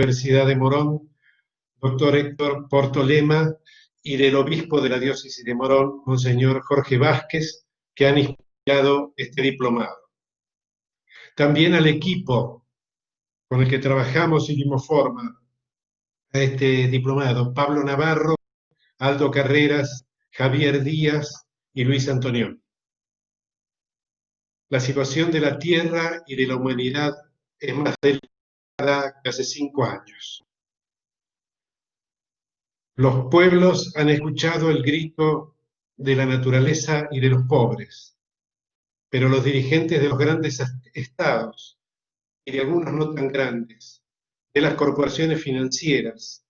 Universidad de Morón, doctor Héctor Portolema, y del obispo de la diócesis de Morón, Monseñor Jorge Vázquez, que han inspirado este diplomado. También al equipo con el que trabajamos y dimos forma a este diplomado: Pablo Navarro, Aldo Carreras, Javier Díaz y Luis Antonión. La situación de la Tierra y de la humanidad es más delicada que hace 5 años. Los pueblos han escuchado el grito de la naturaleza y de los pobres, pero los dirigentes de los grandes estados y de algunos no tan grandes, de las corporaciones financieras,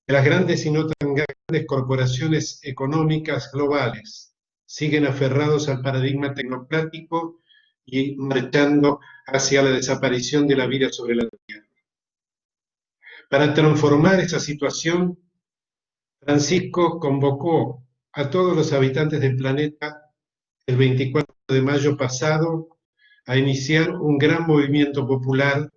de las grandes y no tan grandes corporaciones económicas globales, siguen aferrados al paradigma tecnocrático y marchando hacia la desaparición de la vida sobre la Tierra. Para transformar esa situación, Francisco convocó a todos los habitantes del planeta el 24 de mayo pasado a iniciar un gran movimiento popular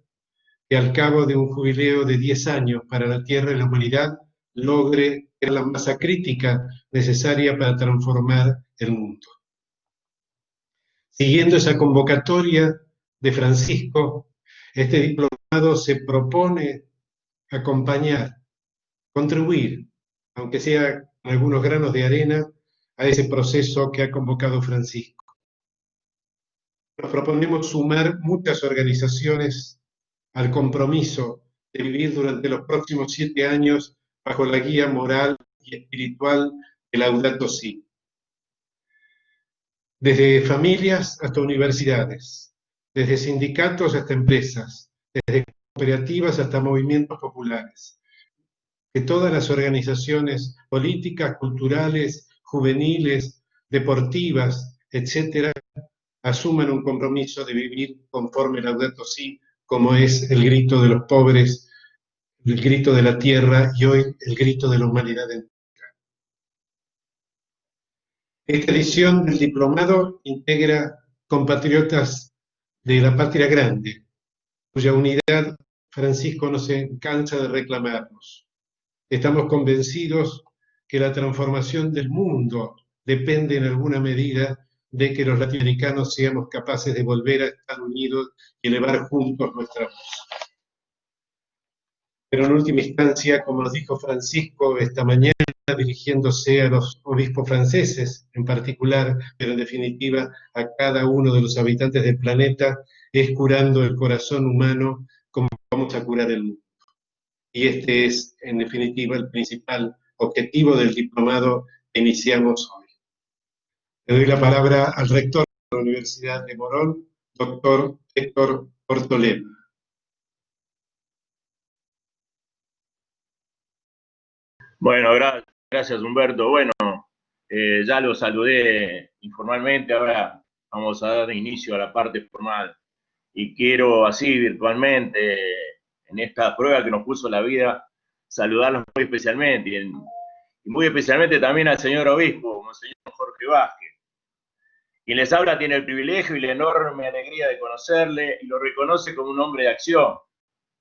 que, al cabo de un jubileo de 10 años para la Tierra y la humanidad, logre la masa crítica necesaria para transformar el mundo. Siguiendo esa convocatoria de Francisco, este diplomado se propone acompañar, contribuir, aunque sea con algunos granos de arena, a ese proceso que ha convocado Francisco. Nos proponemos sumar muchas organizaciones al compromiso de vivir durante los próximos 7 años bajo la guía moral y espiritual de Laudato Si. Desde familias hasta universidades, desde sindicatos hasta empresas, desde cooperativas hasta movimientos populares. Que todas las organizaciones políticas, culturales, juveniles, deportivas, etcétera, asuman un compromiso de vivir conforme Laudato Si, como es el grito de los pobres, el grito de la tierra y hoy el grito de la humanidad entera. Esta edición del diplomado integra compatriotas de la patria grande, cuya unidad Francisco no se cansa de reclamarnos. Estamos convencidos que la transformación del mundo depende en alguna medida de que los latinoamericanos seamos capaces de volver a estar unidos y elevar juntos nuestra voz. Pero en última instancia, como nos dijo Francisco esta mañana, dirigiéndose a los obispos franceses en particular, pero en definitiva a cada uno de los habitantes del planeta, es curando el corazón humano como vamos a curar el mundo. Y este es, en definitiva, el principal objetivo del diplomado que iniciamos hoy. Le doy la palabra al rector de la Universidad de Morón, doctor Héctor Portolema. Bueno, gracias Humberto. Bueno, ya lo saludé informalmente, ahora vamos a dar inicio a la parte formal. Y quiero así virtualmente, en esta prueba que nos puso la vida, saludarlos muy especialmente, y muy especialmente también al señor obispo, Monseñor Jorge Vázquez. Quien les habla tiene el privilegio y la enorme alegría de conocerle y lo reconoce como un hombre de acción,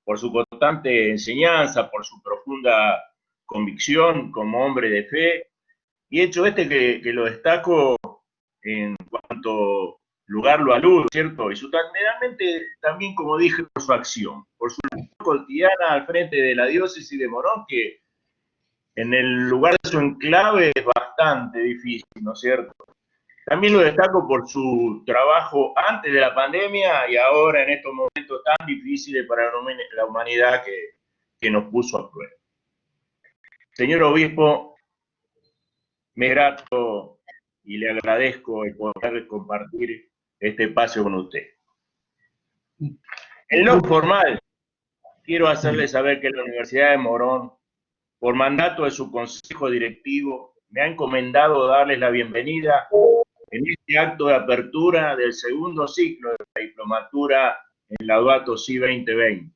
por su constante enseñanza, por su profunda convicción como hombre de fe, y hecho que lo destaco en cuanto lugar lo aludo, ¿cierto? Y generalmente también, como dije, por su acción, por su labor cotidiana al frente de la diócesis de Morón, que en el lugar de su enclave es bastante difícil, ¿no es cierto? También lo destaco por su trabajo antes de la pandemia y ahora en estos momentos tan difíciles para la humanidad que nos puso a prueba. Señor obispo, me grato y le agradezco el poder compartir este espacio con usted. En lo formal, quiero hacerle saber que la Universidad de Morón, por mandato de su consejo directivo, me ha encomendado darles la bienvenida en este acto de apertura del segundo ciclo de la diplomatura en Laudato Si 2020.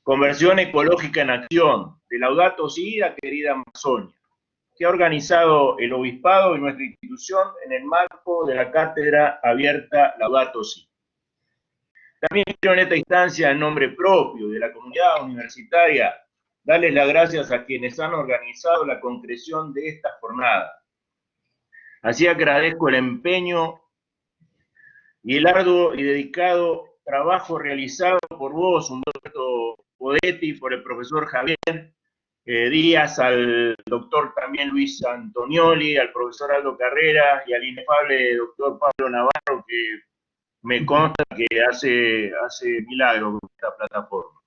Conversión ecológica en acción, de Laudato Si a querida Amazonia, que ha organizado el Obispado y nuestra institución en el marco de la Cátedra Abierta Laudato Si. También quiero en esta instancia, en nombre propio de la comunidad universitaria, darles las gracias a quienes han organizado la concreción de esta jornada. Así agradezco el empeño y el arduo y dedicado trabajo realizado por vos, Humberto Podetti, por el profesor Javier Díaz, al doctor también Luis Antonioli, al profesor Aldo Carrera y al inefable doctor Pablo Navarro, que me consta que hace milagros con esta plataforma.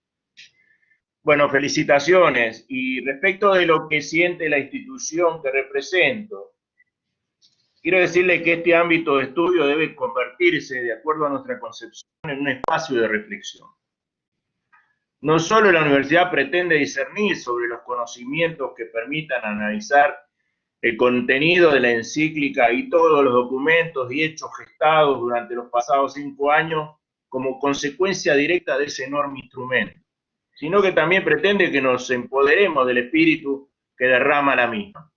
Bueno, felicitaciones. Y respecto de lo que siente la institución que represento, quiero decirle que este ámbito de estudio debe convertirse, de acuerdo a nuestra concepción, en un espacio de reflexión. No solo la universidad pretende discernir sobre los conocimientos que permitan analizar el contenido de la encíclica y todos los documentos y hechos gestados durante los pasados 5 años como consecuencia directa de ese enorme instrumento, sino que también pretende que nos empoderemos del espíritu que derrama la misma.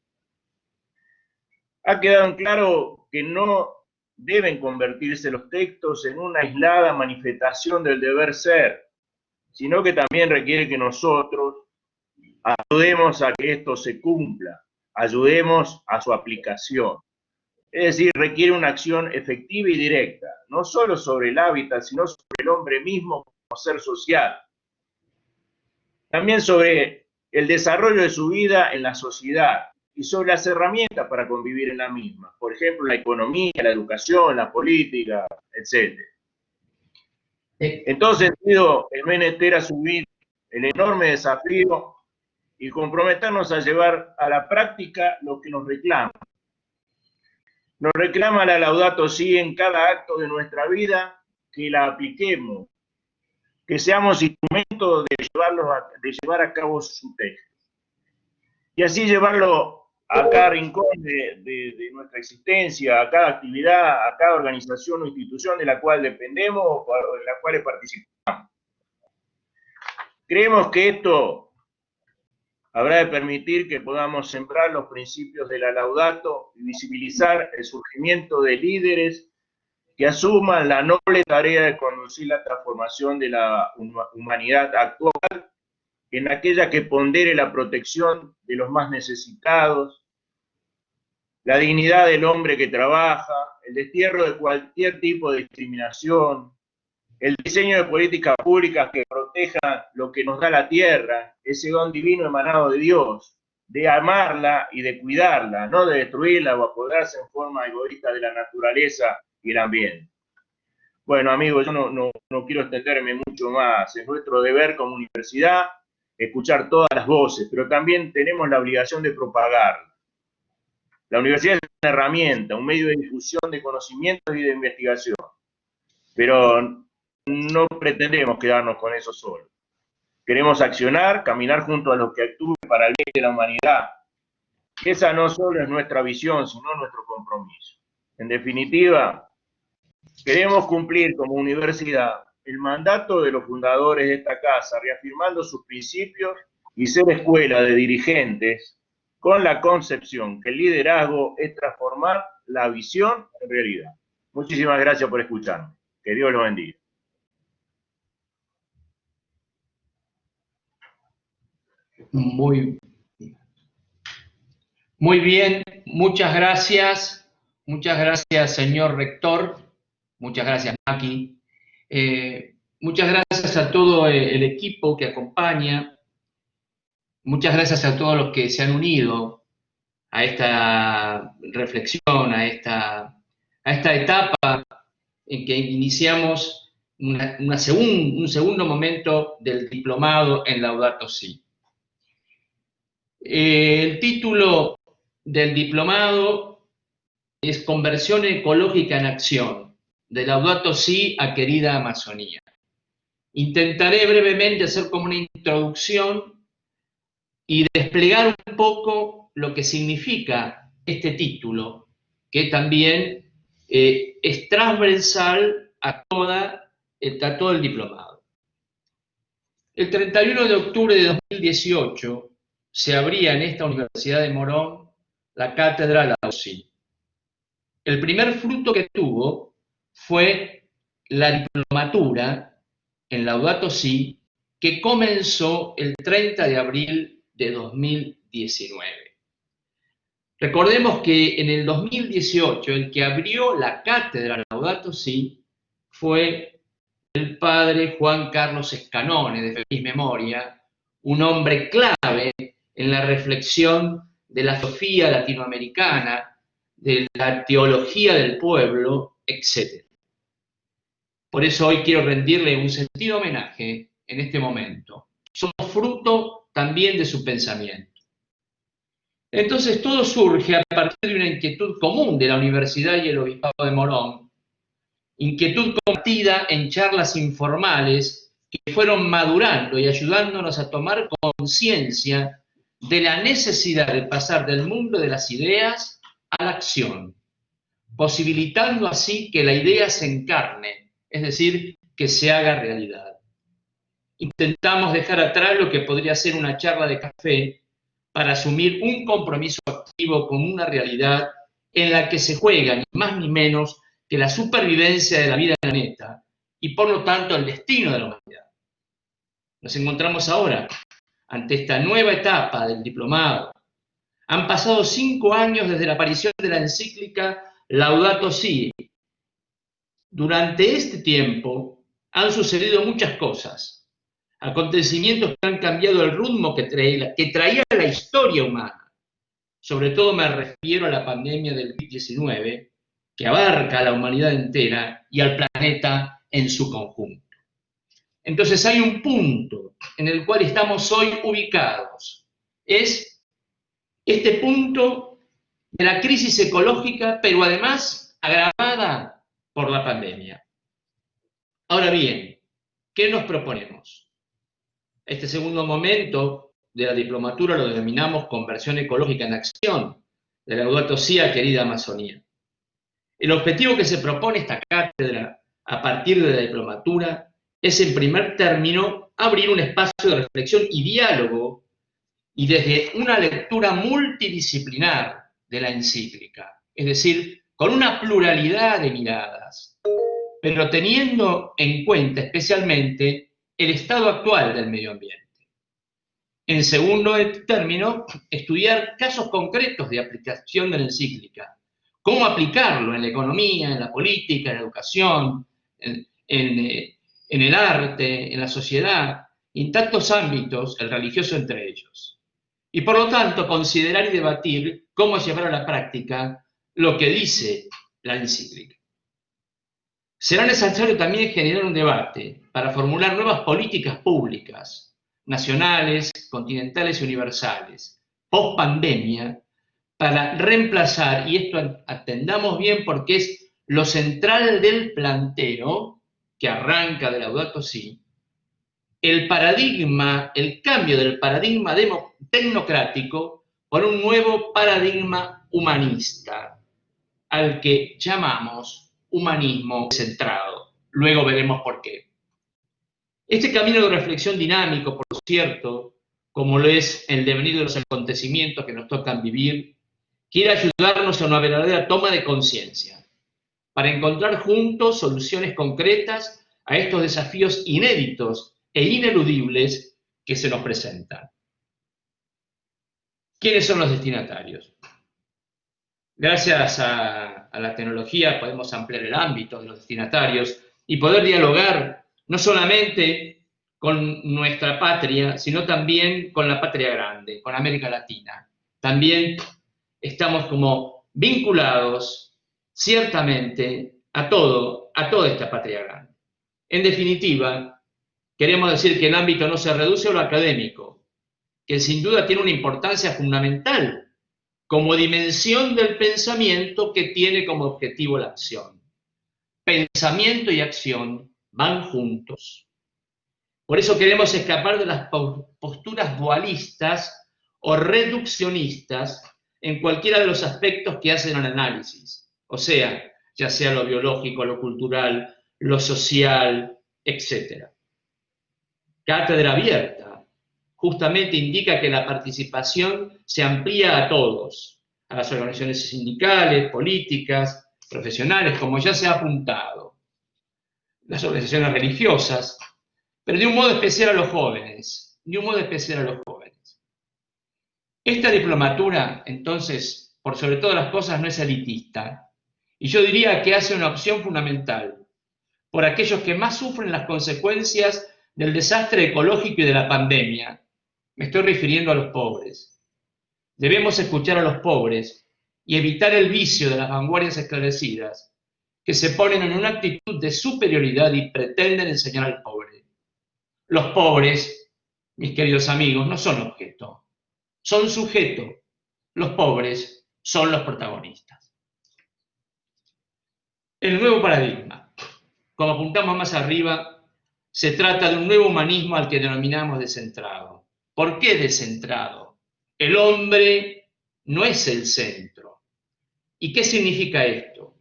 Ha quedado en claro que no deben convertirse los textos en una aislada manifestación del deber ser, sino que también requiere que nosotros ayudemos a que esto se cumpla, ayudemos a su aplicación. Es decir, requiere una acción efectiva y directa, no solo sobre el hábitat, sino sobre el hombre mismo como ser social. También sobre el desarrollo de su vida en la sociedad y sobre las herramientas para convivir en la misma. Por ejemplo, la economía, la educación, la política, etc. En todo sentido, es menester asumir el enorme desafío y comprometernos a llevar a la práctica lo que nos reclama. Nos reclama la Laudato Si en cada acto de nuestra vida, que la apliquemos, que seamos instrumentos de llevar a cabo su texto. Y así llevarlo a cada rincón de nuestra existencia, a cada actividad, a cada organización o institución de la cual dependemos o de la cual participamos. Creemos que esto habrá de permitir que podamos sembrar los principios de la Laudato y visibilizar el surgimiento de líderes que asuman la noble tarea de conducir la transformación de la humanidad actual en aquella que pondere la protección de los más necesitados, la dignidad del hombre que trabaja, el destierro de cualquier tipo de discriminación, el diseño de políticas públicas que protejan lo que nos da la tierra, ese don divino emanado de Dios, de amarla y de cuidarla, no de destruirla o apoderarse en forma egoísta de la naturaleza y el ambiente. Bueno, amigos, yo no quiero extenderme mucho más. Es nuestro deber como universidad escuchar todas las voces, pero también tenemos la obligación de propagarla. La universidad es una herramienta, un medio de difusión de conocimientos y de investigación, pero no pretendemos quedarnos con eso solo. Queremos accionar, caminar junto a los que actúen para el bien de la humanidad. Esa no solo es nuestra visión, sino nuestro compromiso. En definitiva, queremos cumplir como universidad el mandato de los fundadores de esta casa, reafirmando sus principios y ser escuela de dirigentes con la concepción que el liderazgo es transformar la visión en realidad. Muchísimas gracias por escucharme. Que Dios los bendiga. Muy bien, muchas gracias, señor rector, muchas gracias, Maki, muchas gracias a todo el equipo que acompaña, muchas gracias a todos los que se han unido a esta reflexión, a esta etapa en que iniciamos un segundo momento del diplomado en Laudato Si. El título del diplomado es Conversión ecológica en acción, de Laudato Si a querida Amazonía. Intentaré brevemente hacer como una introducción y desplegar un poco lo que significa este título, que también es transversal a todo el diplomado. El 31 de octubre de 2018 se abría en esta Universidad de Morón la cátedra Laudato Si. El primer fruto que tuvo fue la diplomatura en Laudato Si, que comenzó el 30 de abril de 2019. Recordemos que en el 2018 el que abrió la cátedra Laudato Si fue el padre Juan Carlos Escanone, de feliz memoria, un hombre clave en la reflexión de la filosofía latinoamericana, de la teología del pueblo, etc. Por eso hoy quiero rendirle un sentido homenaje en este momento. Somos fruto también de su pensamiento. Entonces todo surge a partir de una inquietud común de la Universidad y el Obispado de Morón, inquietud compartida en charlas informales que fueron madurando y ayudándonos a tomar conciencia de la necesidad de pasar del mundo de las ideas a la acción, posibilitando así que la idea se encarne, es decir, que se haga realidad. Intentamos dejar atrás lo que podría ser una charla de café para asumir un compromiso activo con una realidad en la que se juega ni más ni menos que la supervivencia de la vida en el planeta y por lo tanto el destino de la humanidad. Nos encontramos ahora ante esta nueva etapa del diplomado. Han pasado 5 años desde la aparición de la encíclica Laudato Si. Durante este tiempo han sucedido muchas cosas, acontecimientos que han cambiado el rumbo que traía la historia humana. Sobre todo me refiero a la pandemia del COVID-19, que abarca a la humanidad entera y al planeta en su conjunto. Entonces hay un punto en el cual estamos hoy ubicados. Es este punto de la crisis ecológica, pero además agravada por la pandemia. Ahora bien, ¿qué nos proponemos? Este segundo momento de la diplomatura lo denominamos Conversión Ecológica en Acción, de Laudato Si a querida Amazonía. El objetivo que se propone esta cátedra a partir de la diplomatura es, en primer término, abrir un espacio de reflexión y diálogo y desde una lectura multidisciplinar de la encíclica, es decir, con una pluralidad de miradas, pero teniendo en cuenta especialmente el estado actual del medio ambiente. En segundo término, estudiar casos concretos de aplicación de la encíclica, cómo aplicarlo en la economía, en la política, en la educación, en el arte, en la sociedad, en tantos ámbitos, el religioso entre ellos. Y por lo tanto, considerar y debatir cómo llevar a la práctica lo que dice la encíclica. Será necesario también generar un debate para formular nuevas políticas públicas, nacionales, continentales y universales, post pandemia, para reemplazar, y esto atendamos bien porque es lo central del planteo, que arranca de Laudato Si, el cambio del paradigma tecnocrático por un nuevo paradigma humanista, al que llamamos humanismo centrado. Luego veremos por qué. Este camino de reflexión dinámico, por cierto, como lo es el devenir de los acontecimientos que nos tocan vivir, quiere ayudarnos a una verdadera toma de conciencia, para encontrar juntos soluciones concretas a estos desafíos inéditos e ineludibles que se nos presentan. ¿Quiénes son los destinatarios? Gracias a la tecnología podemos ampliar el ámbito de los destinatarios y poder dialogar no solamente con nuestra patria, sino también con la patria grande, con América Latina. También estamos como vinculados ciertamente a toda esta patria grande. En definitiva, queremos decir que el ámbito no se reduce a lo académico, que sin duda tiene una importancia fundamental como dimensión del pensamiento que tiene como objetivo la acción. Pensamiento y acción van juntos. Por eso queremos escapar de las posturas dualistas o reduccionistas en cualquiera de los aspectos que hacen el análisis, o sea, ya sea lo biológico, lo cultural, lo social, etc. Cátedra abierta justamente indica que la participación se amplía a todos, a las organizaciones sindicales, políticas, profesionales, como ya se ha apuntado, las organizaciones religiosas, pero de un modo especial a los jóvenes, de un modo especial a los jóvenes. Esta diplomatura, entonces, por sobre todas las cosas, no es elitista, y yo diría que hace una opción fundamental por aquellos que más sufren las consecuencias del desastre ecológico y de la pandemia. Me estoy refiriendo a los pobres. Debemos escuchar a los pobres y evitar el vicio de las vanguardias esclarecidas que se ponen en una actitud de superioridad y pretenden enseñar al pobre. Los pobres, mis queridos amigos, no son objeto, son sujeto. Los pobres son los protagonistas. El nuevo paradigma, como apuntamos más arriba, se trata de un nuevo humanismo al que denominamos descentrado. ¿Por qué descentrado? El hombre no es el centro. ¿Y qué significa esto?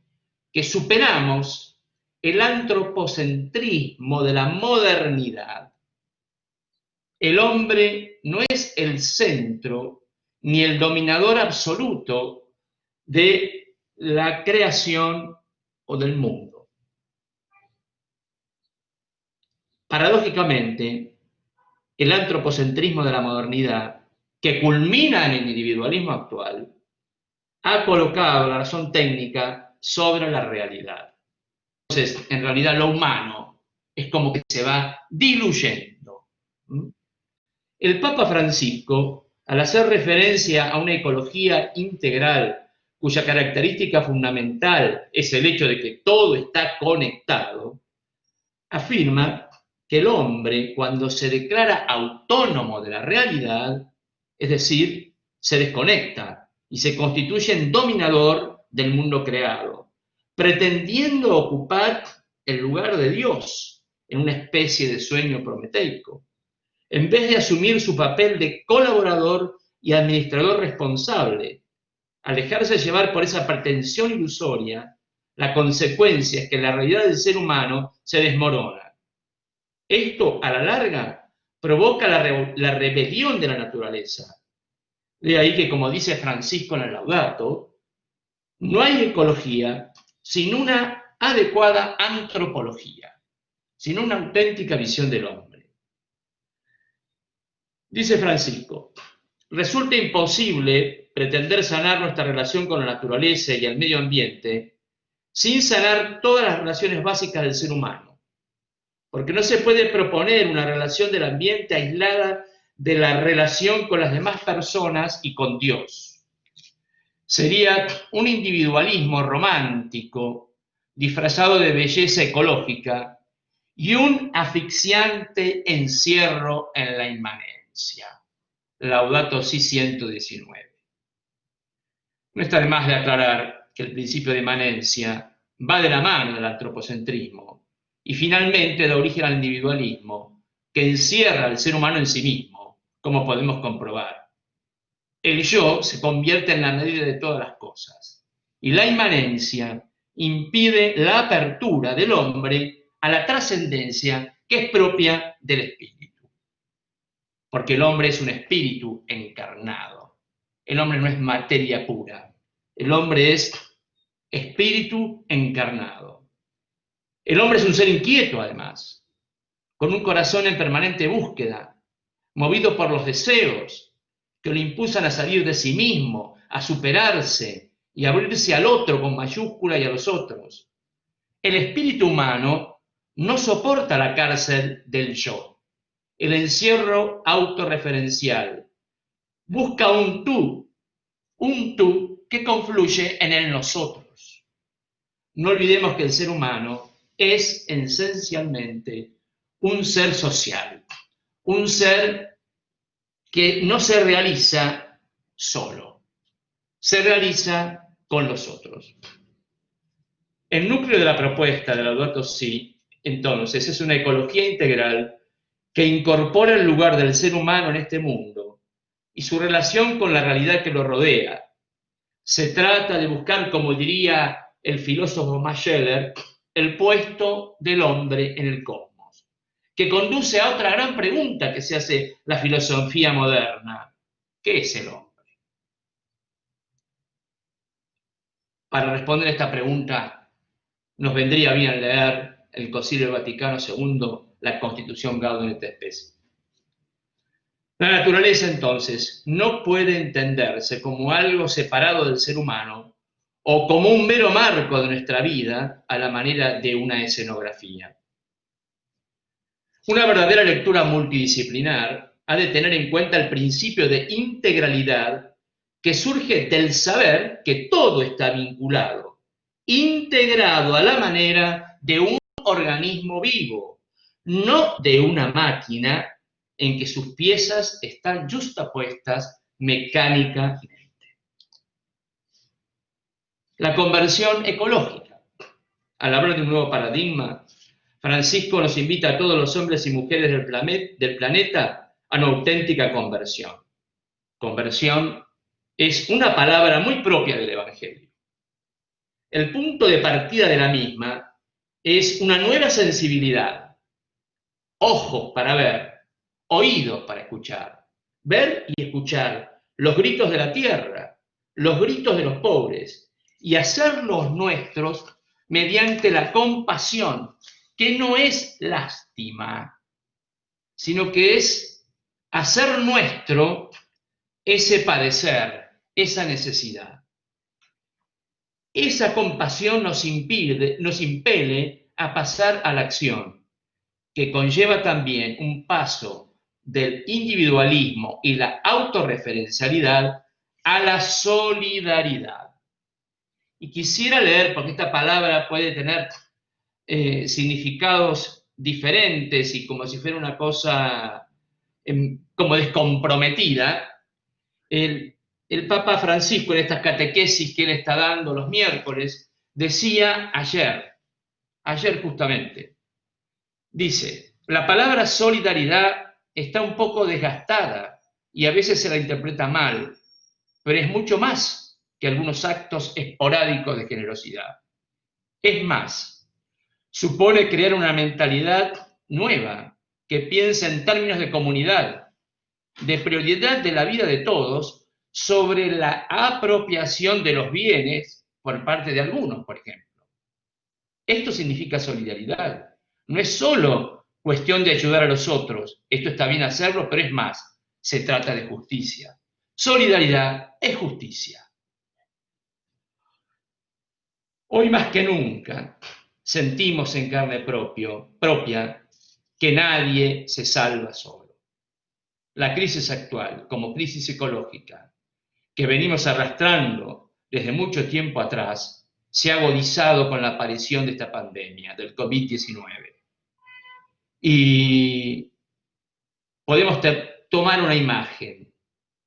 Que superamos el antropocentrismo de la modernidad. El hombre no es el centro ni el dominador absoluto de la creación o del mundo. Paradójicamente, el antropocentrismo de la modernidad, que culmina en el individualismo actual, ha colocado la razón técnica sobre la realidad. Entonces, en realidad, lo humano es como que se va diluyendo. El Papa Francisco, al hacer referencia a una ecología integral, cuya característica fundamental es el hecho de que todo está conectado, afirma que el hombre, cuando se declara autónomo de la realidad, es decir, se desconecta y se constituye en dominador del mundo creado, pretendiendo ocupar el lugar de Dios en una especie de sueño prometeico, en vez de asumir su papel de colaborador y administrador responsable. Al dejarse llevar por esa pretensión ilusoria, la consecuencia es que la realidad del ser humano se desmorona. Esto, a la larga, provoca la rebelión de la naturaleza. De ahí que, como dice Francisco en el Laudato, no hay ecología sin una adecuada antropología, sin una auténtica visión del hombre. Dice Francisco, resulta imposible pretender sanar nuestra relación con la naturaleza y el medio ambiente sin sanar todas las relaciones básicas del ser humano, porque no se puede proponer una relación del ambiente aislada de la relación con las demás personas y con Dios. Sería un individualismo romántico disfrazado de belleza ecológica y un asfixiante encierro en la inmanencia. Laudato Si 119. No está de más de aclarar que el principio de inmanencia va de la mano del antropocentrismo y finalmente da origen al individualismo que encierra al ser humano en sí mismo, como podemos comprobar. El yo se convierte en la medida de todas las cosas y la inmanencia impide la apertura del hombre a la trascendencia que es propia del espíritu. Porque el hombre es un espíritu encarnado. El hombre no es materia pura. El hombre es espíritu encarnado. El hombre es un ser inquieto, además, con un corazón en permanente búsqueda, movido por los deseos que le impulsan a salir de sí mismo, a superarse y a abrirse al otro con mayúscula y a los otros. El espíritu humano no soporta la cárcel del yo, el encierro autorreferencial. Busca un tú que confluye en el nosotros. No olvidemos que el ser humano es esencialmente un ser social, un ser que no se realiza solo, se realiza con los otros. El núcleo de la propuesta de Laudato Si, entonces, es una ecología integral que incorpora el lugar del ser humano en este mundo y su relación con la realidad que lo rodea. Se trata de buscar, como diría el filósofo Max Scheler, el puesto del hombre en el cosmos, que conduce a otra gran pregunta que se hace la filosofía moderna. ¿Qué es el hombre? Para responder a esta pregunta, nos vendría bien leer el Concilio Vaticano II la Constitución Gaudium et Spes. La naturaleza, entonces, no puede entenderse como algo separado del ser humano o como un mero marco de nuestra vida a la manera de una escenografía. Una verdadera lectura multidisciplinar ha de tener en cuenta el principio de integralidad que surge del saber que todo está vinculado, integrado a la manera de un organismo vivo, no de una máquina en que sus piezas están justapuestas mecánicamente. La conversión ecológica. Al hablar de un nuevo paradigma, Francisco nos invita a todos los hombres y mujeres del planeta a una auténtica conversión. Conversión es una palabra muy propia del Evangelio. El punto de partida de la misma es una nueva sensibilidad. Ojos para ver, oídos para escuchar. Ver y escuchar los gritos de la tierra, los gritos de los pobres, y hacerlos nuestros mediante la compasión, que no es lástima, sino que es hacer nuestro ese padecer, esa necesidad. Esa compasión nos impele a pasar a la acción, que conlleva también un paso del individualismo y la autorreferencialidad a la solidaridad. Y quisiera leer, porque esta palabra puede tener significados diferentes y como si fuera una cosa como descomprometida, el Papa Francisco en estas catequesis que él está dando los miércoles, decía ayer justamente, dice, la palabra solidaridad está un poco desgastada y a veces se la interpreta mal, pero es mucho más que algunos actos esporádicos de generosidad. Es más, supone crear una mentalidad nueva que piensa en términos de comunidad, de prioridad de la vida de todos sobre la apropiación de los bienes por parte de algunos, por ejemplo. Esto significa solidaridad. No es solo cuestión de ayudar a los otros, esto está bien hacerlo, pero es más, se trata de justicia. Solidaridad es justicia. Hoy más que nunca sentimos en carne propia que nadie se salva solo. La crisis actual, como crisis ecológica, que venimos arrastrando desde mucho tiempo atrás, se ha agudizado con la aparición de esta pandemia, del COVID-19. Y podemos tomar una imagen,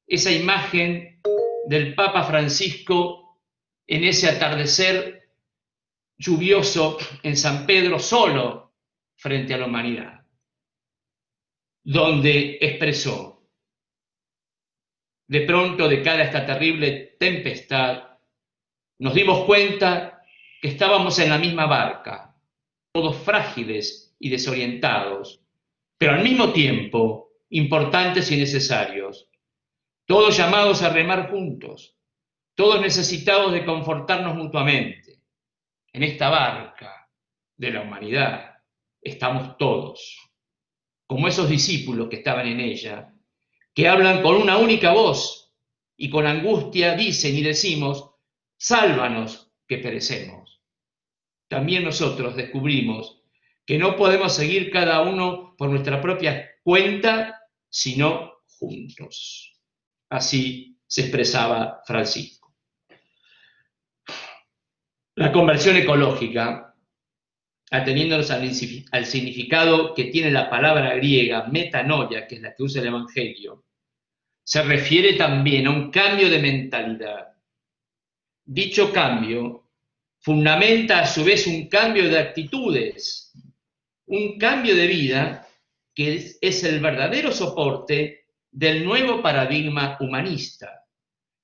esa imagen del Papa Francisco en ese atardecer lluvioso en San Pedro, solo frente a la humanidad, donde expresó, de pronto de cara a esta terrible tempestad, nos dimos cuenta que estábamos en la misma barca, todos frágiles y desorientados, pero al mismo tiempo importantes y necesarios, todos llamados a remar juntos, todos necesitados de confortarnos mutuamente. En esta barca de la humanidad estamos todos, como esos discípulos que estaban en ella, que hablan con una única voz y con angustia dicen y decimos, sálvanos que perecemos. También nosotros descubrimos que no podemos seguir cada uno por nuestra propia cuenta, sino juntos. Así se expresaba Francisco. La conversión ecológica, ateniéndonos al significado que tiene la palabra griega metanoia, que es la que usa el Evangelio, se refiere también a un cambio de mentalidad. Dicho cambio fundamenta a su vez un cambio de actitudes, un cambio de vida que es el verdadero soporte del nuevo paradigma humanista,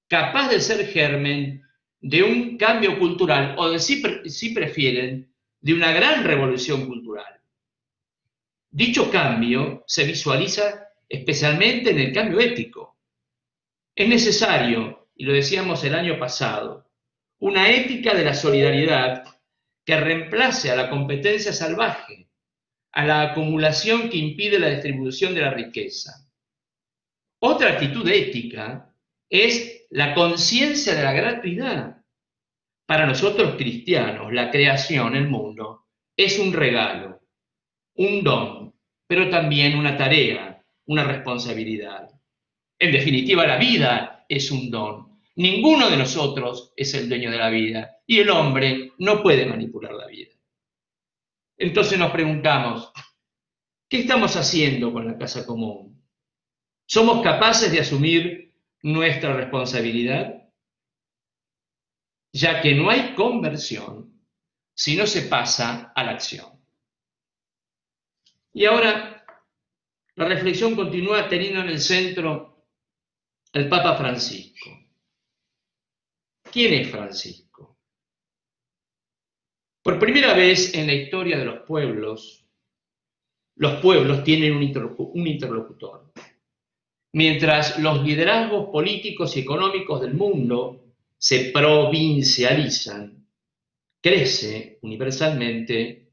capaz de ser germen de un cambio cultural o de, si prefieren, de una gran revolución cultural. Dicho cambio se visualiza especialmente en el cambio ético. Es necesario, y lo decíamos el año pasado, una ética de la solidaridad que reemplace a la competencia salvaje, a la acumulación que impide la distribución de la riqueza. Otra actitud ética es la conciencia de la gratuidad. Para nosotros cristianos, la creación, el mundo, es un regalo, un don, pero también una tarea, una responsabilidad. En definitiva, la vida es un don. Ninguno de nosotros es el dueño de la vida y el hombre no puede manipular la vida. Entonces nos preguntamos, ¿qué estamos haciendo con la casa común? ¿Somos capaces de asumir nuestra responsabilidad? Ya que no hay conversión si no se pasa a la acción. Y ahora la reflexión continúa teniendo en el centro el Papa Francisco. ¿Quién es Francisco? Por primera vez en la historia de los pueblos tienen un interlocutor. Mientras los liderazgos políticos y económicos del mundo se provincializan, crece universalmente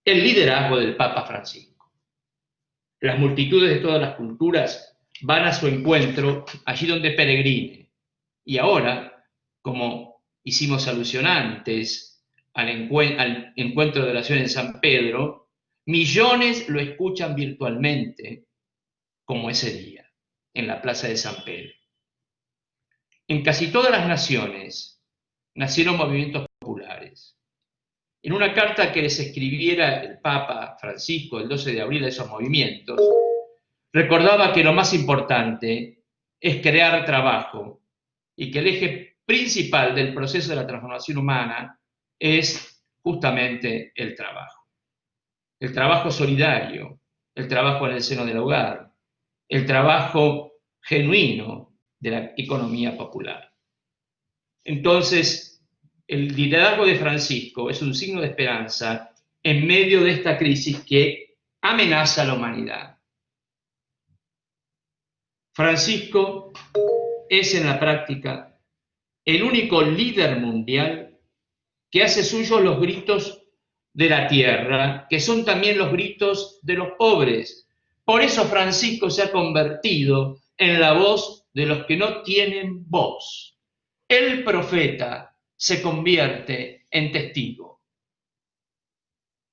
el liderazgo del Papa Francisco. Las multitudes de todas las culturas van a su encuentro allí donde peregrine. Y ahora, como hicimos alusión antes al encuentro de oración en San Pedro, millones lo escuchan virtualmente, como ese día, en la plaza de San Pedro. En casi todas las naciones nacieron movimientos populares. En una carta que les escribiera el Papa Francisco el 12 de abril a esos movimientos, recordaba que lo más importante es crear trabajo y que el eje principal del proceso de la transformación humana es justamente el trabajo. El trabajo solidario, el trabajo en el seno del hogar, el trabajo genuino de la economía popular. Entonces, el liderazgo de Francisco es un signo de esperanza en medio de esta crisis que amenaza a la humanidad. Francisco es en la práctica el único líder mundial que hace suyos los gritos de la tierra, que son también los gritos de los pobres. Por eso Francisco se ha convertido en la voz de los que no tienen voz. El profeta se convierte en testigo.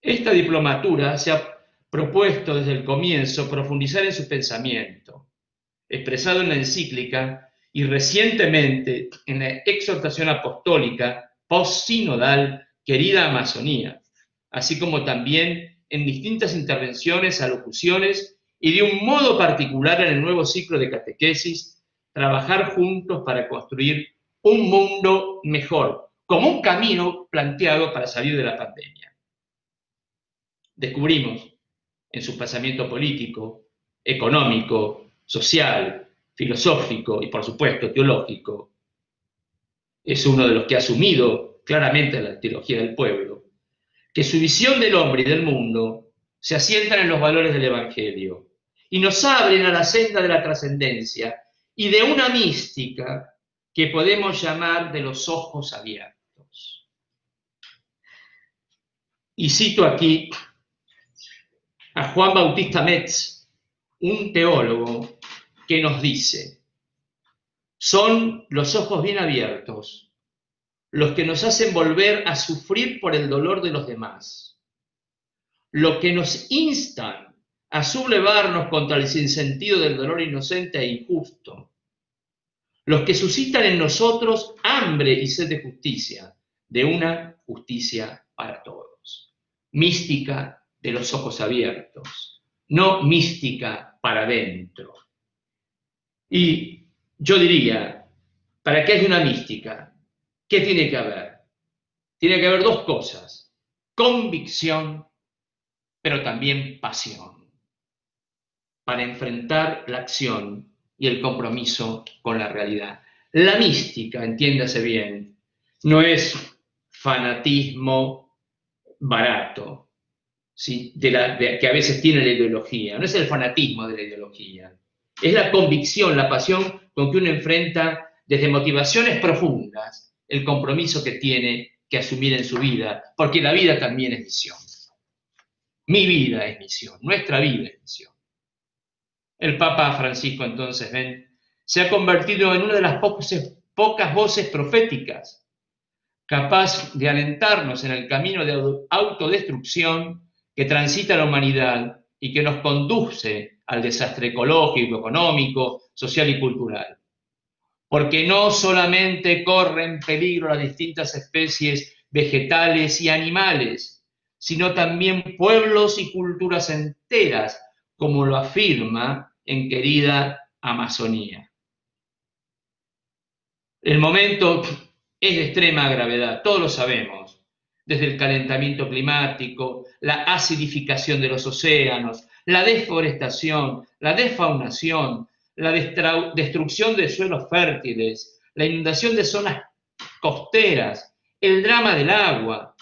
Esta diplomatura se ha propuesto desde el comienzo profundizar en su pensamiento, expresado en la encíclica y recientemente en la exhortación apostólica post-sinodal Querida Amazonía, así como también en distintas intervenciones, alocuciones y de un modo particular en el nuevo ciclo de catequesis, trabajar juntos para construir un mundo mejor, como un camino planteado para salir de la pandemia. Descubrimos en su pensamiento político, económico, social, filosófico y por supuesto teológico, es uno de los que ha asumido claramente la teología del pueblo, que su visión del hombre y del mundo se asientan en los valores del Evangelio y nos abren a la senda de la trascendencia y de una mística que podemos llamar de los ojos abiertos. Y cito aquí a Juan Bautista Metz, un teólogo, que nos dice: son los ojos bien abiertos los que nos hacen volver a sufrir por el dolor de los demás, los que nos instan a sublevarnos contra el sinsentido del dolor inocente e injusto, los que suscitan en nosotros hambre y sed de justicia, de una justicia para todos. Mística de los ojos abiertos, no mística para adentro. Y yo diría, para que haya una mística, ¿qué tiene que haber? Tiene que haber dos cosas: convicción, pero también pasión, para enfrentar la acción y el compromiso con la realidad. La mística, entiéndase bien, no es fanatismo barato, ¿sí? que a veces tiene la ideología, no es el fanatismo de la ideología, es la convicción, la pasión con que uno enfrenta desde motivaciones profundas el compromiso que tiene que asumir en su vida, porque la vida también es misión. Mi vida es misión, nuestra vida es misión. El Papa Francisco, entonces, ven, se ha convertido en una de las pocas voces proféticas capaz de alentarnos en el camino de autodestrucción que transita la humanidad y que nos conduce al desastre ecológico, económico, social y cultural. Porque no solamente corren peligro las distintas especies vegetales y animales, sino también pueblos y culturas enteras, como lo afirma en querida Amazonía. El momento es de extrema gravedad, todos lo sabemos, desde el calentamiento climático, la acidificación de los océanos, la deforestación, la desfaunación, la destrucción de suelos fértiles, la inundación de zonas costeras, el drama del agua,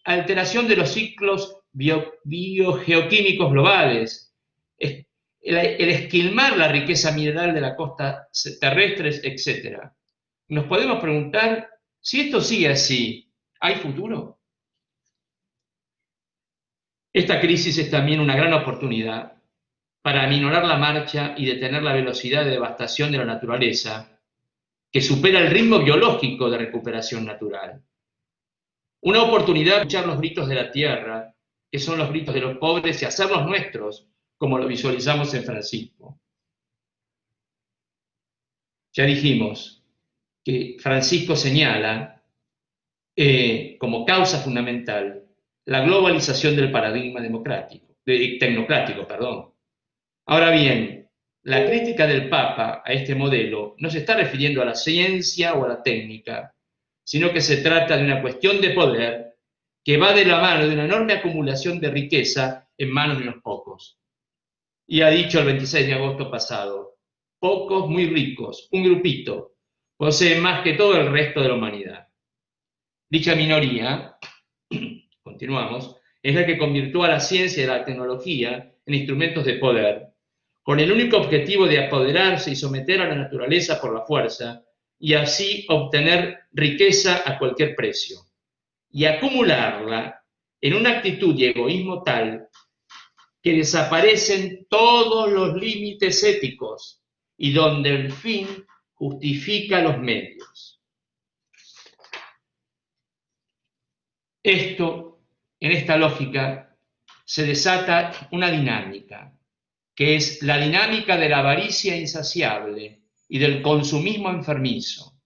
alteración de los ciclos biogeoquímicos globales, el esquilmar la riqueza mineral de la costa terrestre, etc. Nos podemos preguntar, si esto sigue así, ¿hay futuro? Esta crisis es también una gran oportunidad para aminorar la marcha y detener la velocidad de devastación de la naturaleza, que supera el ritmo biológico de recuperación natural. Una oportunidad de escuchar los gritos de la tierra, que son los gritos de los pobres, y hacerlos nuestros, como lo visualizamos en Francisco. Ya dijimos que Francisco señala como causa fundamental la globalización del paradigma tecnocrático. Ahora bien, la crítica del Papa a este modelo no se está refiriendo a la ciencia o a la técnica, sino que se trata de una cuestión de poder que va de la mano de una enorme acumulación de riqueza en manos de unos pocos. Y ha dicho el 26 de agosto pasado, pocos muy ricos, un grupito, poseen más que todo el resto de la humanidad. Dicha minoría, continuamos, es la que convirtió a la ciencia y a la tecnología en instrumentos de poder, con el único objetivo de apoderarse y someter a la naturaleza por la fuerza, y así obtener riqueza a cualquier precio, y acumularla en una actitud y egoísmo tal que desaparecen todos los límites éticos y donde el fin justifica los medios. En esta lógica, se desata una dinámica, que es la dinámica de la avaricia insaciable y del consumismo enfermizo.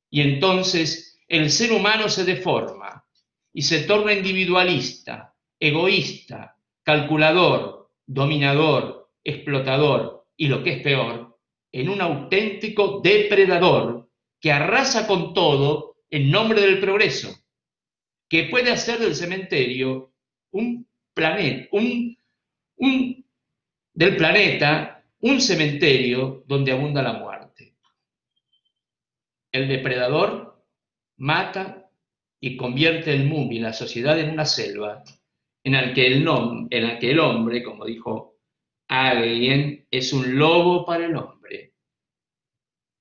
Y entonces el ser humano se deforma y se torna individualista, egoísta, calculador, dominador, explotador y, lo que es peor, en un auténtico depredador que arrasa con todo en nombre del progreso, que puede hacer del cementerio del planeta un cementerio donde abunda la muerte. El depredador mata y convierte el mundo y la sociedad en una selva en la que el hombre, como dijo alguien, es un lobo para el hombre,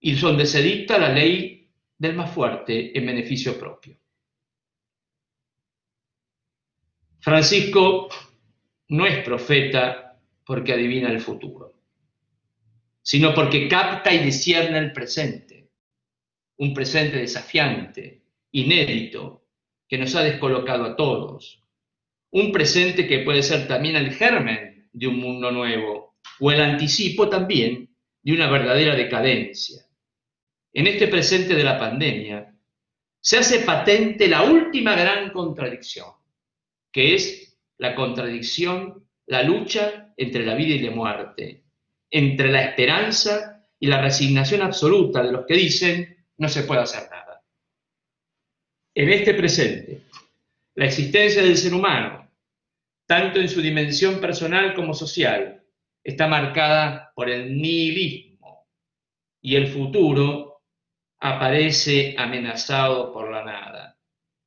y donde se dicta la ley del más fuerte en beneficio propio. Francisco no es profeta porque adivina el futuro, sino porque capta y discierne el presente, un presente desafiante, inédito, que nos ha descolocado a todos, un presente que puede ser también el germen de un mundo nuevo, o el anticipo también de una verdadera decadencia. En este presente de la pandemia se hace patente la última gran contradicción, que es la contradicción, la lucha entre la vida y la muerte, entre la esperanza y la resignación absoluta de los que dicen no se puede hacer nada. En este presente, la existencia del ser humano, tanto en su dimensión personal como social, está marcada por el nihilismo, y el futuro aparece amenazado por la nada.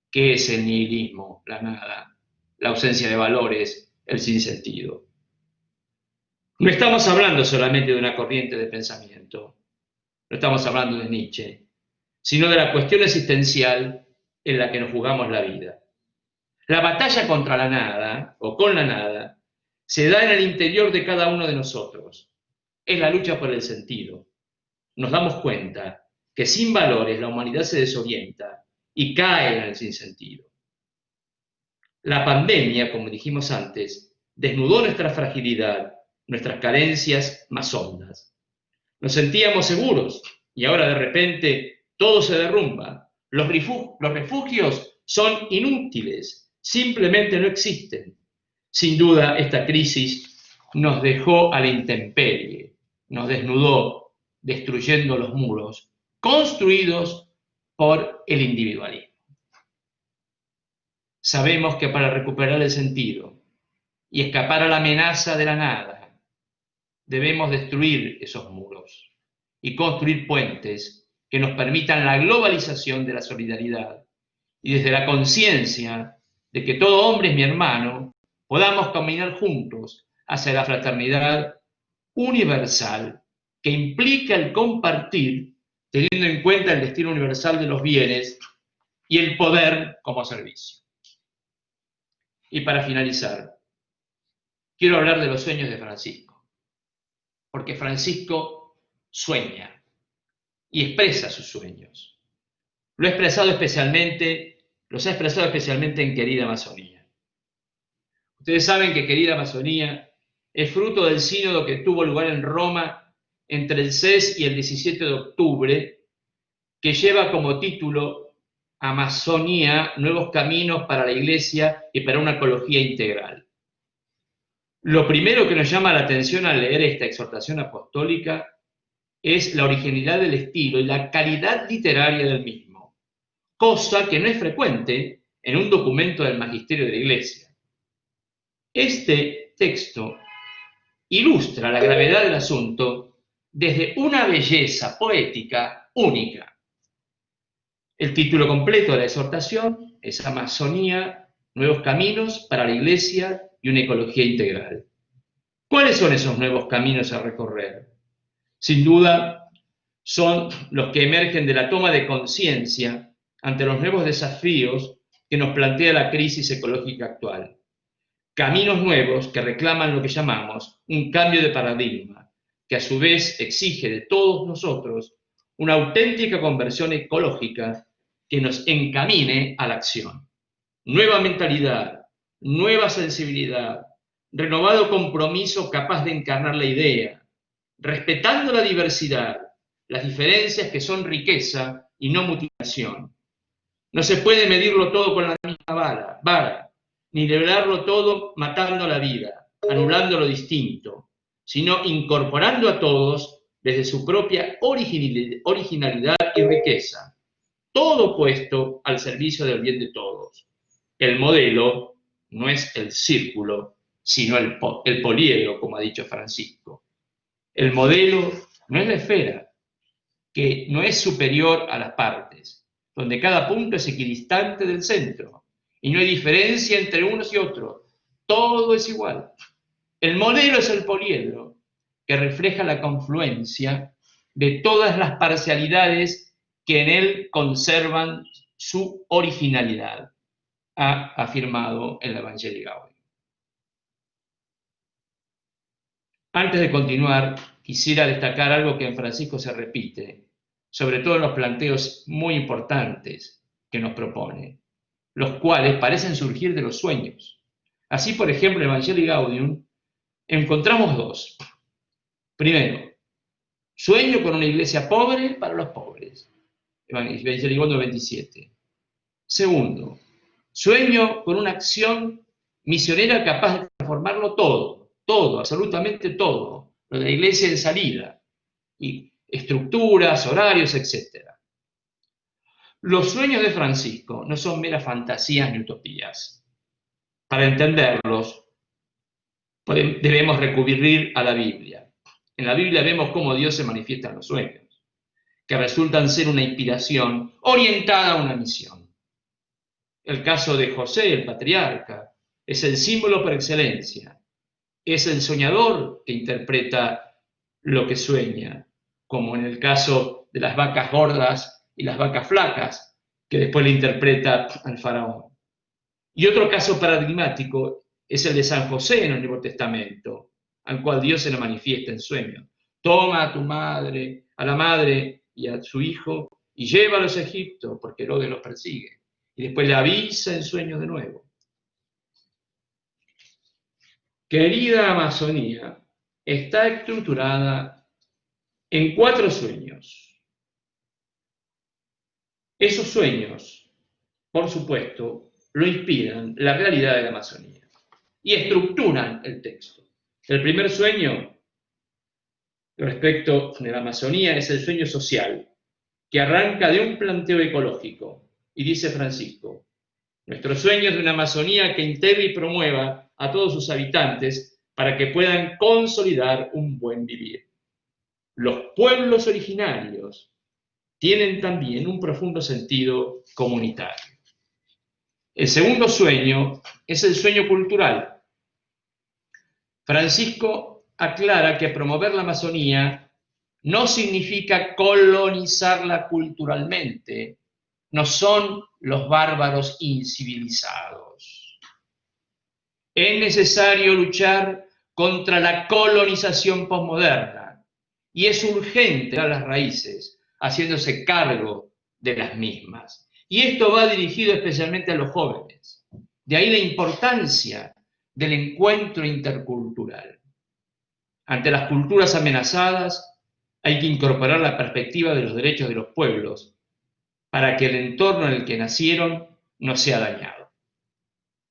¿Qué es el nihilismo? La nada, la ausencia de valores, el sinsentido. No estamos hablando solamente de una corriente de pensamiento, no estamos hablando de Nietzsche, sino de la cuestión existencial en la que nos jugamos la vida. La batalla contra la nada, o con la nada, se da en el interior de cada uno de nosotros. Es la lucha por el sentido. Nos damos cuenta que sin valores la humanidad se desorienta y cae en el sinsentido. La pandemia, como dijimos antes, desnudó nuestra fragilidad, nuestras carencias más hondas. Nos sentíamos seguros y ahora de repente todo se derrumba. Los refugios son inútiles, simplemente no existen. Sin duda, esta crisis nos dejó a la intemperie, nos desnudó, destruyendo los muros construidos por el individualismo. Sabemos que para recuperar el sentido y escapar a la amenaza de la nada, debemos destruir esos muros y construir puentes que nos permitan la globalización de la solidaridad y desde la conciencia de que todo hombre es mi hermano, podamos caminar juntos hacia la fraternidad universal que implica el compartir teniendo en cuenta el destino universal de los bienes y el poder como servicio. Y para finalizar, quiero hablar de los sueños de Francisco, porque Francisco sueña y expresa sus sueños. Los ha expresado especialmente en Querida Amazonía. Ustedes saben que Querida Amazonía es fruto del sínodo que tuvo lugar en Roma entre el 6 y el 17 de octubre, que lleva como título Amazonía, nuevos caminos para la Iglesia y para una ecología integral. Lo primero que nos llama la atención al leer esta exhortación apostólica es la originalidad del estilo y la calidad literaria del mismo, cosa que no es frecuente en un documento del magisterio de la Iglesia. Este texto ilustra la gravedad del asunto desde una belleza poética única. El título completo de la exhortación es Amazonía, nuevos caminos para la Iglesia y una ecología integral. ¿Cuáles son esos nuevos caminos a recorrer? Sin duda, son los que emergen de la toma de conciencia ante los nuevos desafíos que nos plantea la crisis ecológica actual. Caminos nuevos que reclaman lo que llamamos un cambio de paradigma, que a su vez exige de todos nosotros una auténtica conversión ecológica que nos encamine a la acción. Nueva mentalidad, nueva sensibilidad, renovado compromiso capaz de encarnar la idea, respetando la diversidad, las diferencias que son riqueza y no mutilación. No se puede medirlo todo con la misma vara, ni nivelarlo todo matando la vida, anulando lo distinto, sino incorporando a todos desde su propia originalidad y riqueza, todo puesto al servicio del bien de todos. El modelo no es el círculo, sino el poliedro, como ha dicho Francisco. El modelo no es la esfera, que no es superior a las partes, donde cada punto es equidistante del centro, y no hay diferencia entre unos y otros, todo es igual. El modelo es el poliedro, que refleja la confluencia de todas las parcialidades que en él conservan su originalidad, ha afirmado el Evangelii Gaudium. Antes de continuar, quisiera destacar algo que en Francisco se repite, sobre todo en los planteos muy importantes que nos propone, los cuales parecen surgir de los sueños. Así, por ejemplo, en el Evangelii Gaudium encontramos dos. Primero, sueño con una iglesia pobre para los pobres. Evangelii Gaudium 27. Segundo, sueño con una acción misionera capaz de transformarlo todo, absolutamente todo, lo de la iglesia en salida, y estructuras, horarios, etc. Los sueños de Francisco no son meras fantasías ni utopías. Para entenderlos, debemos recurrir a la Biblia. En la Biblia vemos cómo Dios se manifiesta en los sueños, que resultan ser una inspiración orientada a una misión. El caso de José, el patriarca, es el símbolo por excelencia. Es el soñador que interpreta lo que sueña, como en el caso de las vacas gordas y las vacas flacas, que después le interpreta al faraón. Y otro caso paradigmático es el de San José en el Nuevo Testamento, al cual Dios se lo manifiesta en sueño. Toma a tu madre, a la madre y a su hijo, y llévalos a Egipto, porque Herodes los persigue. Y después le avisa en sueño de nuevo. Querida Amazonía, está estructurada en 4 sueños. Esos sueños, por supuesto, lo inspiran la realidad de la Amazonía y estructuran el texto. El primer sueño respecto de la Amazonía es el sueño social, que arranca de un planteo ecológico. Y dice Francisco: nuestro sueño es de una Amazonía que integre y promueva a todos sus habitantes para que puedan consolidar un buen vivir. Los pueblos originarios tienen también un profundo sentido comunitario. El segundo sueño es el sueño cultural. Francisco aclara que promover la Amazonía no significa colonizarla culturalmente, no son los bárbaros incivilizados. Es necesario luchar contra la colonización posmoderna y es urgente a las raíces, haciéndose cargo de las mismas. Y esto va dirigido especialmente a los jóvenes. De ahí la importancia del encuentro intercultural. Ante las culturas amenazadas, hay que incorporar la perspectiva de los derechos de los pueblos para que el entorno en el que nacieron no sea dañado.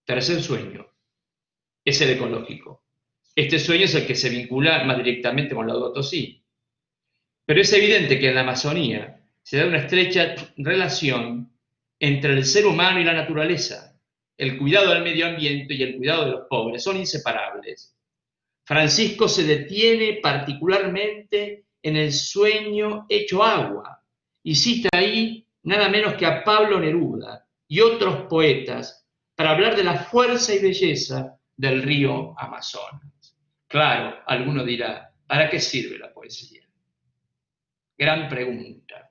Tercer sueño es el ecológico. Este sueño es el que se vincula más directamente con Laudato Si. Pero es evidente que en la Amazonía se da una estrecha relación entre el ser humano y la naturaleza. El cuidado del medio ambiente y el cuidado de los pobres son inseparables. Francisco se detiene particularmente en el sueño hecho agua y cita ahí nada menos que a Pablo Neruda y otros poetas para hablar de la fuerza y belleza del río Amazonas. Claro, alguno dirá, ¿para qué sirve la poesía? Gran pregunta.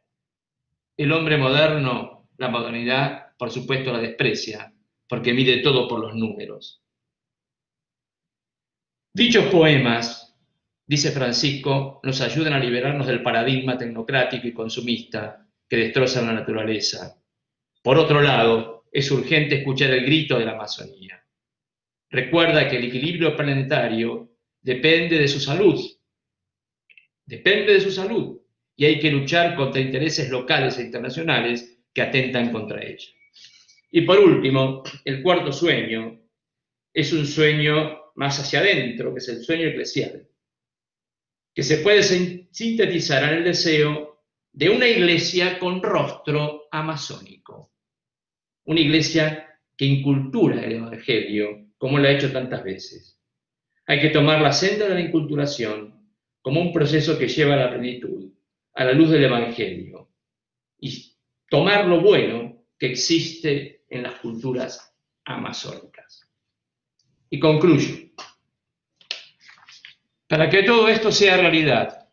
El hombre moderno, la modernidad, por supuesto, la desprecia, porque mide todo por los números. Dichos poemas, dice Francisco, nos ayudan a liberarnos del paradigma tecnocrático y consumista que destroza la naturaleza. Por otro lado, es urgente escuchar el grito de la Amazonía. Recuerda que el equilibrio planetario depende de su salud. Depende de su salud. Y hay que luchar contra intereses locales e internacionales que atentan contra ella. Y por último, el cuarto sueño es un sueño más hacia adentro, que es el sueño eclesial, que se puede sintetizar en el deseo de una iglesia con rostro amazónico. Una iglesia que incultura el Evangelio, como lo ha hecho tantas veces. Hay que tomar la senda de la inculturación como un proceso que lleva a la plenitud, a la luz del Evangelio, y tomar lo bueno que existe en las culturas amazónicas. Y concluyo. Para que todo esto sea realidad,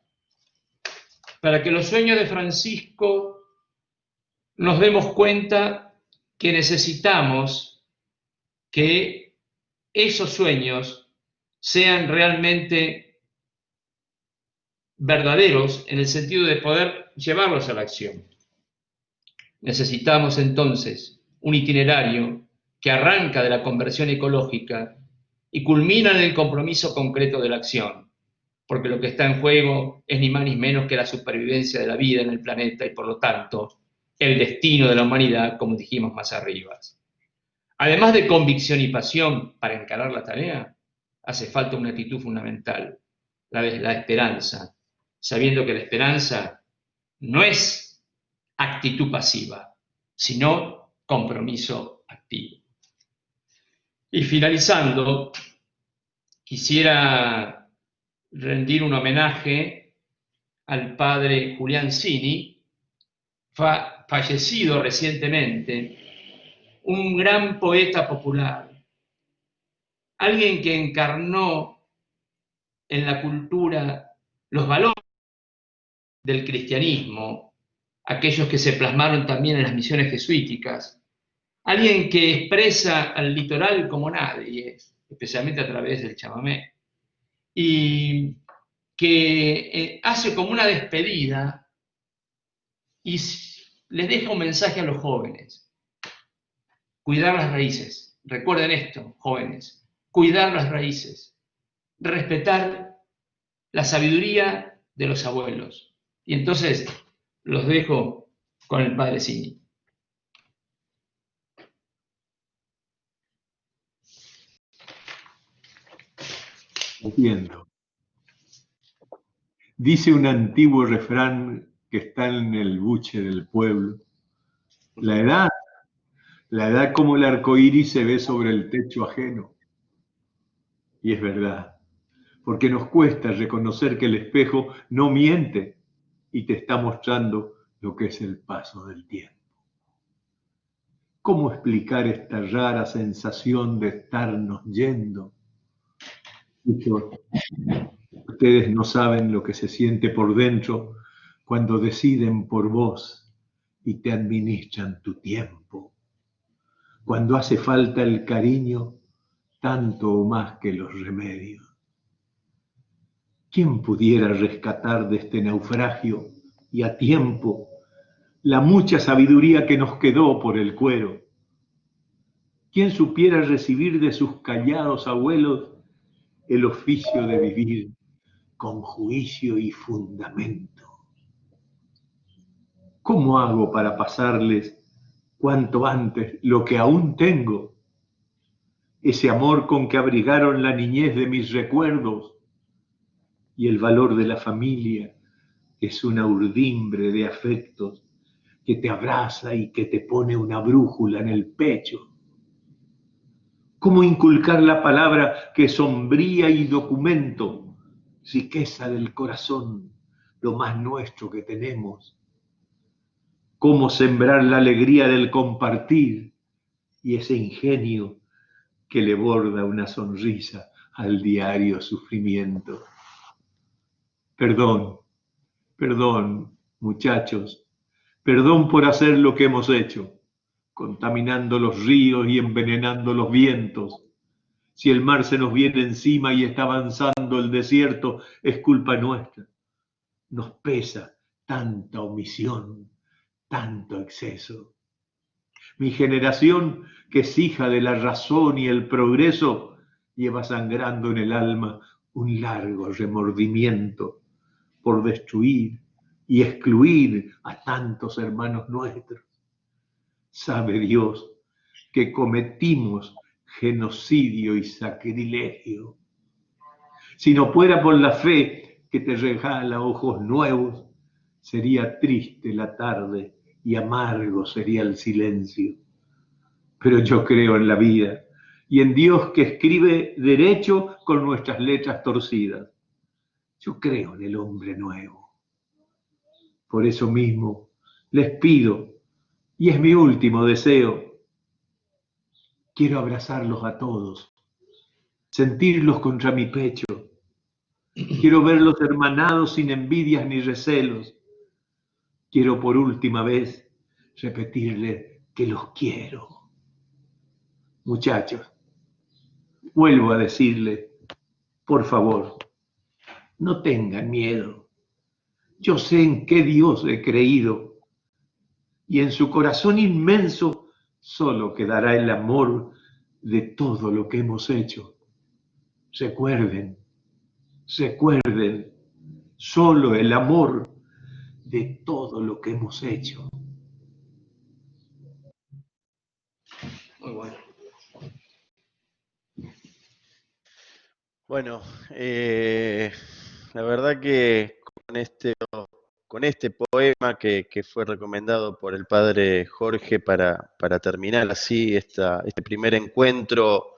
para que los sueños de Francisco nos demos cuenta que necesitamos que esos sueños sean realmente verdaderos en el sentido de poder llevarlos a la acción. Necesitamos entonces un itinerario que arranca de la conversión ecológica y culmina en el compromiso concreto de la acción, porque lo que está en juego es ni más ni menos que la supervivencia de la vida en el planeta y por lo tanto el destino de la humanidad, como dijimos más arriba. Además de convicción y pasión para encarar la tarea, hace falta una actitud fundamental, la de la esperanza, sabiendo que la esperanza no es actitud pasiva, sino compromiso activo. Y finalizando, quisiera rendir un homenaje al padre Julián Cini, fallecido recientemente, un gran poeta popular, alguien que encarnó en la cultura los valores del cristianismo, aquellos que se plasmaron también en las misiones jesuíticas, alguien que expresa al litoral como nadie, especialmente a través del chamamé, y que hace como una despedida y les deja un mensaje a los jóvenes: cuidar las raíces. Recuerden esto, jóvenes, cuidar las raíces, respetar la sabiduría de los abuelos. Y entonces los dejo con el padre Cini. Entiendo. Dice un antiguo refrán que está en el buche del pueblo: la edad como el arco iris se ve sobre el techo ajeno. Y es verdad, porque nos cuesta reconocer que el espejo no miente y te está mostrando lo que es el paso del tiempo. ¿Cómo explicar esta rara sensación de estarnos yendo? Ustedes no saben lo que se siente por dentro cuando deciden por vos y te administran tu tiempo. Cuando hace falta el cariño, tanto o más que los remedios. ¿Quién pudiera rescatar de este naufragio y a tiempo la mucha sabiduría que nos quedó por el cuero? ¿Quién supiera recibir de sus callados abuelos el oficio de vivir con juicio y fundamento? ¿Cómo hago para pasarles cuanto antes lo que aún tengo? Ese amor con que abrigaron la niñez de mis recuerdos y el valor de la familia, que es una urdimbre de afectos que te abraza y que te pone una brújula en el pecho. ¿Cómo inculcar la palabra que sombría y documento, riqueza del corazón, lo más nuestro que tenemos? ¿Cómo sembrar la alegría del compartir y ese ingenio que le borda una sonrisa al diario sufrimiento? Perdón, perdón, muchachos, perdón por hacer lo que hemos hecho, contaminando los ríos y envenenando los vientos. Si el mar se nos viene encima y está avanzando el desierto, es culpa nuestra. Nos pesa tanta omisión, tanto exceso. Mi generación, que es hija de la razón y el progreso, lleva sangrando en el alma un largo remordimiento por destruir y excluir a tantos hermanos nuestros. Sabe Dios que cometimos genocidio y sacrilegio. Si no fuera por la fe que te regala ojos nuevos, sería triste la tarde y amargo sería el silencio. Pero yo creo en la vida y en Dios que escribe derecho con nuestras letras torcidas. Yo creo en el hombre nuevo. Por eso mismo les pido, y es mi último deseo, quiero abrazarlos a todos, sentirlos contra mi pecho. Quiero verlos hermanados sin envidias ni recelos. Quiero por última vez repetirles que los quiero. Muchachos, vuelvo a decirles, por favor, no tengan miedo. Yo sé en qué Dios he creído y en su corazón inmenso solo quedará el amor de todo lo que hemos hecho. Recuerden, recuerden, solo el amor de todo lo que hemos hecho. Muy bueno. Bueno, la verdad que con este poema que fue recomendado por el padre Jorge para terminar así este primer encuentro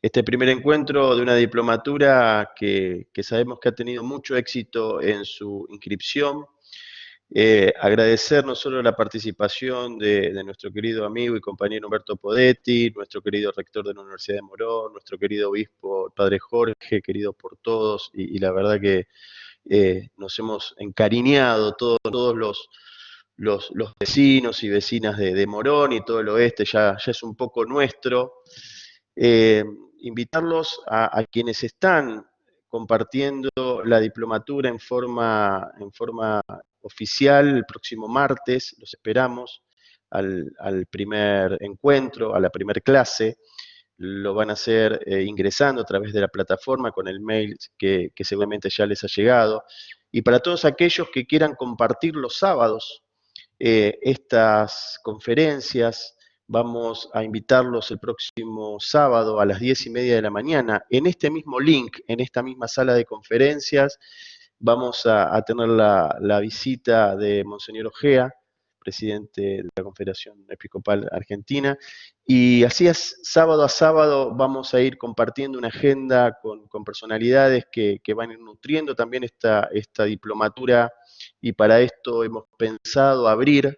de una diplomatura que sabemos que ha tenido mucho éxito en su inscripción. Agradecer no solo la participación de nuestro querido amigo y compañero Humberto Podetti, nuestro querido rector de la Universidad de Morón, nuestro querido obispo, el padre Jorge, querido por todos, y la verdad que nos hemos encariñado todos los vecinos y vecinas de Morón y todo el oeste, ya es un poco nuestro. Invitarlos a quienes están compartiendo la diplomatura en forma oficial el próximo martes, los esperamos al primer encuentro, a la primer clase. Lo van a hacer ingresando a través de la plataforma con el mail que seguramente ya les ha llegado. Y para todos aquellos que quieran compartir los sábados estas conferencias, vamos a invitarlos el próximo sábado a las 10:30 de la mañana. En este mismo link, en esta misma sala de conferencias, vamos a tener la visita de Monseñor Ojea, presidente de la Confederación Episcopal Argentina, y así es, sábado a sábado vamos a ir compartiendo una agenda con personalidades que van a ir nutriendo también esta diplomatura, y para esto hemos pensado abrir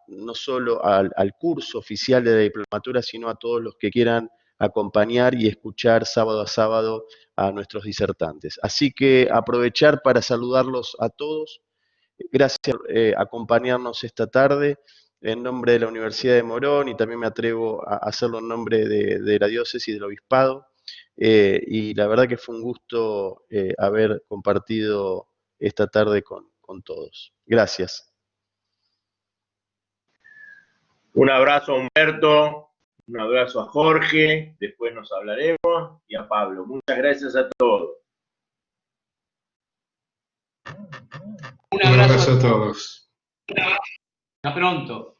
no solo al curso oficial de la diplomatura, sino a todos los que quieran acompañar y escuchar sábado a sábado a nuestros disertantes. Así que aprovechar para saludarlos a todos. Gracias por acompañarnos esta tarde en nombre de la Universidad de Morón, y también me atrevo a hacerlo en nombre de la diócesis y del obispado. Y la verdad que fue un gusto haber compartido esta tarde con todos. Gracias. Un abrazo a Humberto, un abrazo a Jorge, después nos hablaremos, y a Pablo. Muchas gracias a todos. Un abrazo a todos. Hasta pronto.